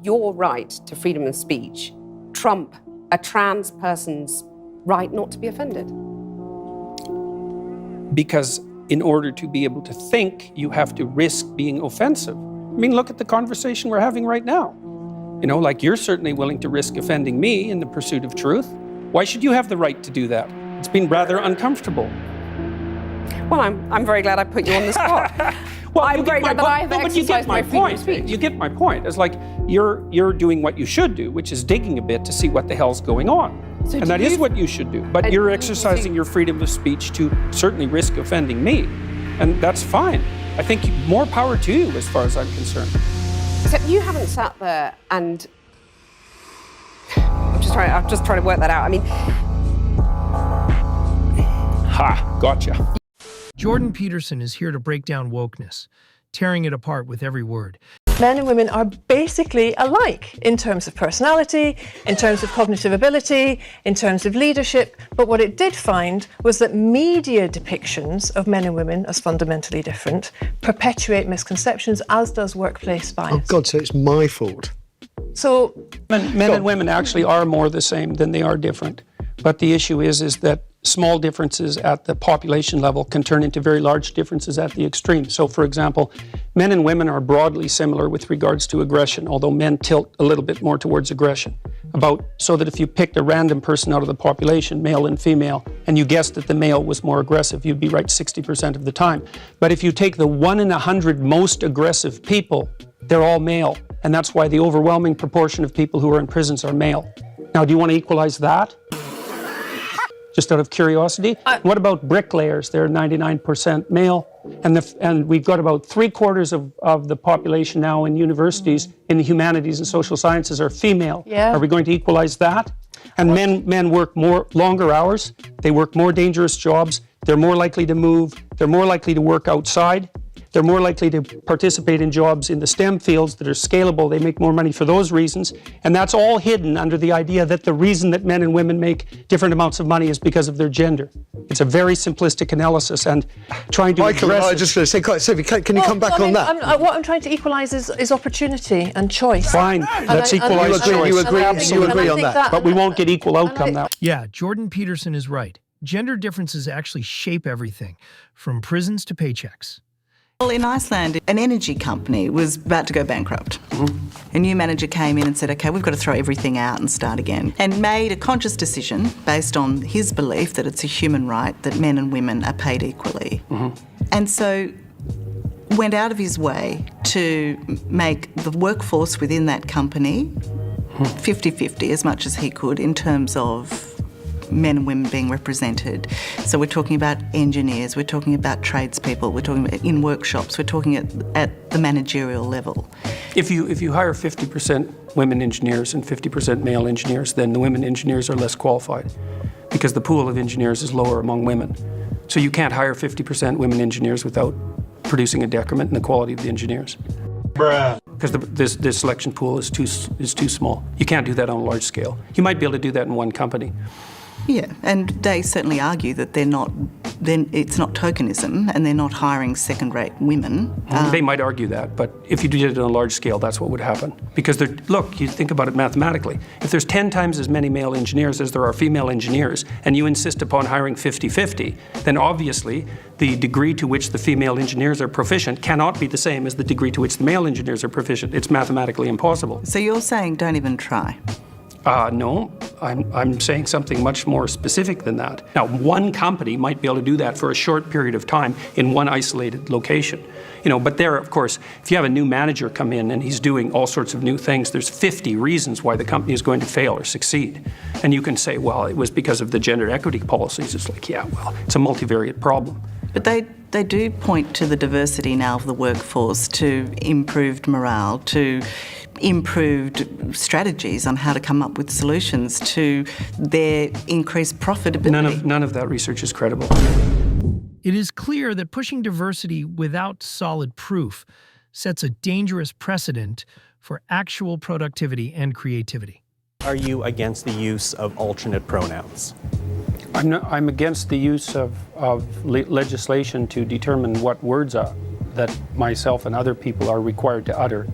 Your right to freedom of speech trump a trans person's right not to be offended? Because in order to be able to think, you have to risk being offensive. I mean, look at the conversation we're having right now. You know, like, you're certainly willing to risk offending me in the pursuit of truth. Why should you have the right to do that? It's been rather uncomfortable. Well, I'm very glad I put you on the spot. Well, I'm very glad that I've exercised my freedom of speech. You get my point. It's like you're doing what you should do, which is digging a bit to see what the hell's going on. So and that is what you should do. But you're exercising your freedom of speech to certainly risk offending me. And that's fine. I think more power to you as far as I'm concerned. Except you haven't sat there and... I'm just trying to work that out. I mean... Ha, gotcha. Jordan Peterson is here to break down wokeness, tearing it apart with every word. Men and women are basically alike in terms of personality, in terms of cognitive ability, in terms of leadership. But what it did find was that media depictions of men and women as fundamentally different perpetuate misconceptions, as does workplace bias. Oh God, so it's my fault. So men and women actually are more the same than they are different. But the issue is that small differences at the population level can turn into very large differences at the extreme. So, for example, men and women are broadly similar with regards to aggression, although men tilt a little bit more towards aggression. So that if you picked a random person out of the population, male and female, and you guessed that the male was more aggressive, you'd be right 60% of the time. But if you take the 1 in 100 most aggressive people, they're all male. And that's why the overwhelming proportion of people who are in prisons are male. Now, do you want to equalize that? Just out of curiosity. What about bricklayers? They're 99% male. And we've got about 3/4 of the population now in universities in the humanities and social sciences are female. Yeah. Are we going to equalize that? And men work longer hours. They work more dangerous jobs. They're more likely to move. They're more likely to work outside. They're more likely to participate in jobs in the STEM fields that are scalable. They make more money for those reasons. And that's all hidden under the idea that the reason that men and women make different amounts of money is because of their gender. It's a very simplistic analysis, and trying to address I was just going to say, Sophie, can you come back on that? What I'm trying to equalise is opportunity and choice. Fine, let's equalise choice. You agree on that. But we won't get equal outcome now. Yeah, Jordan Peterson is right. Gender differences actually shape everything, from prisons to paychecks. Well, in Iceland, an energy company was about to go bankrupt. A new manager came in and said, OK, we've got to throw everything out and start again, and made a conscious decision based on his belief that it's a human right that men and women are paid equally. And so went out of his way to make the workforce within that company 50-50 as much as he could in terms of men and women being represented. So we're talking about engineers, we're talking about tradespeople, we're talking about in workshops, we're talking at the managerial level. If you hire 50% women engineers and 50% male engineers, then the women engineers are less qualified because the pool of engineers is lower among women. So you can't hire 50% women engineers without producing a decrement in the quality of the engineers. Bruh. Because this selection pool is too small. You can't do that on a large scale. You might be able to do that in one company. Yeah, and they certainly argue that it's not tokenism and they're not hiring second-rate women. They might argue that, but if you did it on a large scale, that's what would happen. Because look, you think about it mathematically. If there's 10 times as many male engineers as there are female engineers, and you insist upon hiring 50-50, then obviously the degree to which the female engineers are proficient cannot be the same as the degree to which the male engineers are proficient. It's mathematically impossible. So you're saying don't even try? No, I'm saying something much more specific than that. Now, one company might be able to do that for a short period of time in one isolated location. But there, of course, if you have a new manager come in and he's doing all sorts of new things, there's 50 reasons why the company is going to fail or succeed. And you can say, well, it was because of the gender equity policies. It's like, yeah, well, it's a multivariate problem. But they do point to the diversity now of the workforce, to improved morale, to improved strategies on how to come up with solutions to their increased profitability. None of that research is credible. It is clear that pushing diversity without solid proof sets a dangerous precedent for actual productivity and creativity. Are you against the use of alternate pronouns? I'm against the use of legislation to determine what words that myself and other people are required to utter.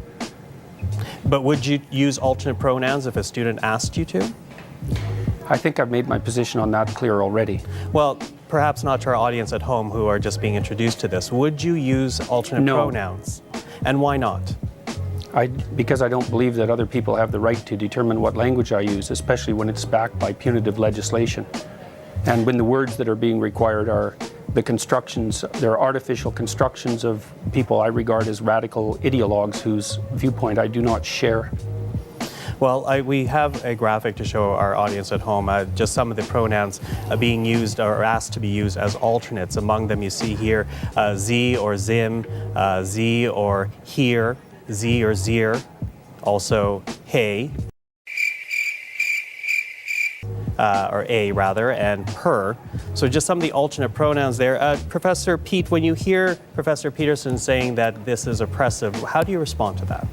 But would you use alternate pronouns if a student asked you to? I think I've made my position on that clear already. Well, perhaps not to our audience at home who are just being introduced to this. Would you use alternate pronouns? And why not? Because I don't believe that other people have the right to determine what language I use, especially when it's backed by punitive legislation. And when the words that are being required are the constructions, they're artificial constructions of people I regard as radical ideologues whose viewpoint I do not share. Well, we have a graphic to show our audience at home, just some of the pronouns being used or asked to be used as alternates. Among them you see here Z or Zim, Z or here, Z or Zir, also hey, or a rather, and per. So just some of the alternate pronouns there. Professor Pete, when you hear Professor Peterson saying that this is oppressive, how do you respond to that?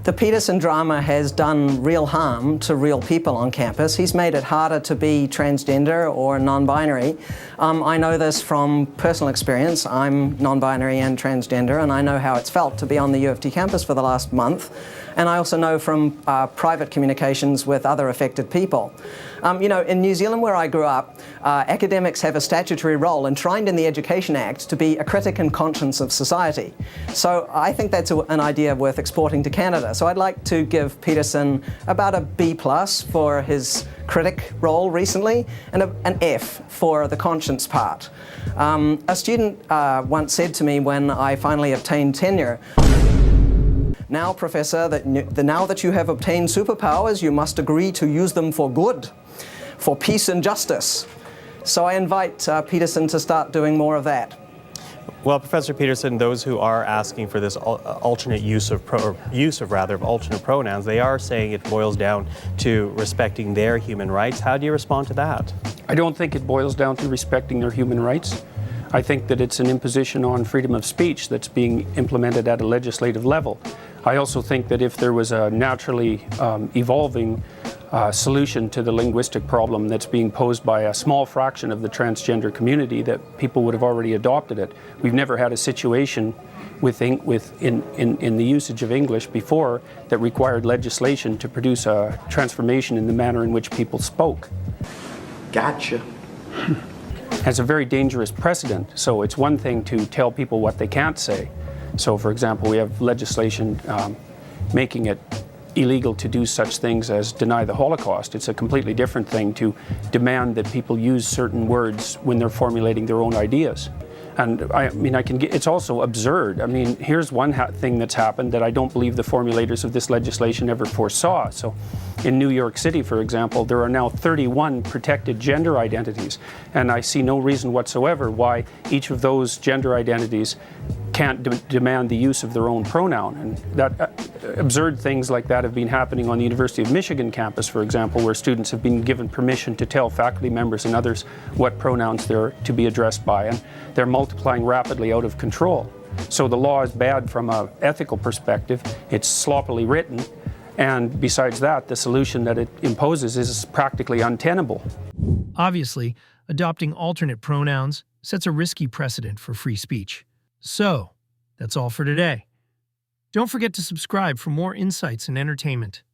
The Peterson drama has done real harm to real people on campus. He's made it harder to be transgender or non-binary. I know this from personal experience. I'm non-binary and transgender, and I know how it's felt to be on the U of T campus for the last month. And I also know from private communications with other affected people. You know, in New Zealand, where I grew up, academics have a statutory role enshrined in the Education Act to be a critic and conscience of society. So I think that's an idea worth exporting to Canada. So I'd like to give Peterson about a B+ for his critic role recently, and an F for the conscience part. A student once said to me when I finally obtained tenure, "Now, Professor, now that you have obtained superpowers, you must agree to use them for good, for peace and justice." So I invite Peterson to start doing more of that. Well, Professor Peterson, those who are asking for this alternate use of alternate pronouns, they are saying it boils down to respecting their human rights. How do you respond to that? I don't think it boils down to respecting their human rights. I think that it's an imposition on freedom of speech that's being implemented at a legislative level. I also think that if there was a naturally evolving solution to the linguistic problem that's being posed by a small fraction of the transgender community, that people would have already adopted it. We've never had a situation in the usage of English before that required legislation to produce a transformation in the manner in which people spoke. Gotcha. Has a very dangerous precedent. So it's one thing to tell people what they can't say. So, for example, we have legislation making it illegal to do such things as deny the Holocaust. It's a completely different thing to demand that people use certain words when they're formulating their own ideas. And I mean, it's also absurd. I mean, here's one thing that's happened that I don't believe the formulators of this legislation ever foresaw. So in New York City, for example, there are now 31 protected gender identities. And I see no reason whatsoever why each of those gender identities can't demand the use of their own pronoun. And that absurd things like that have been happening on the University of Michigan campus, for example, where students have been given permission to tell faculty members and others what pronouns they're to be addressed by. And they're multiplying rapidly out of control. So the law is bad from an ethical perspective. It's sloppily written. And besides that, the solution that it imposes is practically untenable. Obviously, adopting alternate pronouns sets a risky precedent for free speech. So, that's all for today. Don't forget to subscribe for more insights and entertainment.